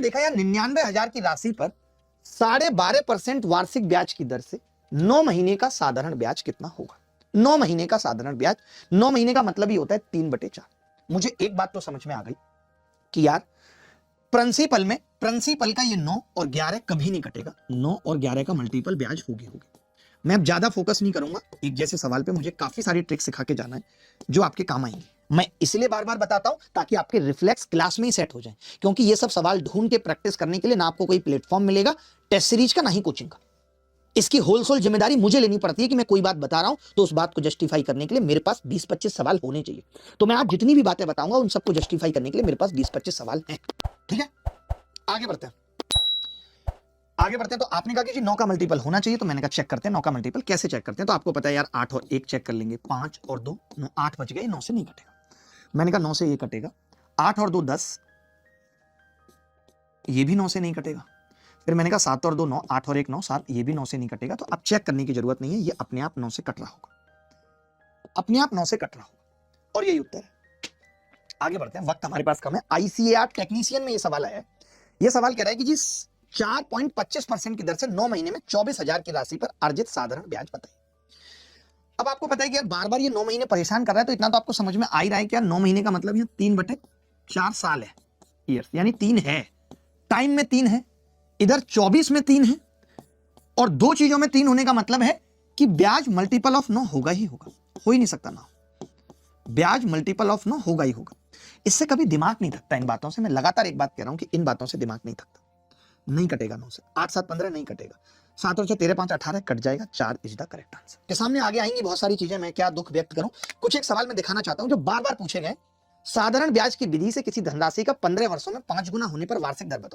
देखा यार 99,000 की राशि पर 12.5% वार्षिक ब्याज की दर से 9 महीने का साधारण ब्याज कितना होगा? 9 महीने का साधारण ब्याज, 9 महीने का मतलब ही होता है 3/4। मुझे एक बात तो समझ में आ गई कि यार प्रिंसिपल का ये 9 और 11 कभी नहीं कटेगा, 9 और 11 का मल्टीपल ब्याज होगी। मैं अब ज्यादा फोकस नहीं करूंगा, एक जैसे सवाल पे मुझे काफी सारी ट्रिक्स सिखा के जाना है जो आपके काम आएंगी। मैं इसलिए बार बार बताता हूं ताकि आपके रिफ्लेक्स क्लास में ही सेट हो जाए, क्योंकि ये सब सवाल ढूंढ के प्रैक्टिस करने के लिए ना आपको कोई प्लेटफॉर्म मिलेगा टेस्ट सीरीज का, ना ही कोचिंग का। इसकी होलसेल जिम्मेदारी मुझे लेनी पड़ती है कि मैं कोई बात बता रहा हूं तो उस बात को जस्टिफाई करने के लिए मेरे पास 20-25 सवाल होने चाहिए। तो मैं आज जितनी भी बातें बताऊंगा उन सबको जस्टिफाई करने के लिए मेरे पास 20-25 सवाल हैं। ठीक है, आगे बढ़ते हैं। तो आपने कहा कि जी 9 का मल्टीपल होना चाहिए, तो मैंने कहा चेक करते हैं 9 का मल्टीपल कैसे चेक करते हैं। तो आपको पता है यार 8 और 1 चेक कर लेंगे, 5 और 2 9, 8 बच गए, 9 से नहीं कटेगा। मैंने कहा 9 से ये कटेगा, 8 और 2 10, ये भी 9 से नहीं कटेगा। फिर मैंने कहा 7 और 2 9, 8 और 1 9, 7, ये भी 9 से नहीं कटेगा। तो अब चेक करने की जरूरत नहीं है, ये अपने आप 9 से कट रहा होगा, अपने आप 9 से कट रहा होगा, और यही उत्तर है। आगे बढ़ते हैं, वक्त हमारे पास कम है। ICAR टेक्नीशियन में ये सवाल आया है। ये सवाल कह रहा है कि जी 4.25% की दर से 9 महीने में 24,000 की राशि पर अर्जित साधारण ब्याज बताइए। अब आपको पता है कि यार बार बार ये 9 महीने परेशान कर रहा है, तो इतना तो आपको समझ में आ ही रहा है कि यार 9 महीने का मतलब यहाँ 3/4 साल है, ईयर्स, यानी 3 है, टाइम में 3 है, इधर 24 में 3 है, और दो चीजों में 3 होने का मतलब है कि ब्याज मल्टीपल ऑफ 9 होगा ही होगा, हो ही नहीं सकता ना, ब्याज मल्टीपल ऑफ 9 होगा ही होगा। इससे कभी दिमाग नहीं थकता इन बातों से। मैं लगातार एक बात कह रहा हूं कि इन बातों से दिमाग नहीं थकता। नहीं कटेगा 9 से, 8 7 15 नहीं कटेगा, 7 और 6 13 5 18 कट जाएगा, 4 इज द करेक्ट आंसर। के सामने आगे आएंगी बहुत सारी चीजें, मैं क्या दुख व्यक्त करूं। कुछ एक सवाल मैं दिखाना चाहता हूं जो बार बार पूछे गए। साधारण ब्याज की विधि से किसी धनराशि का 15 वर्षों में 5 गुना होने पर वार्षिक दर बताओ।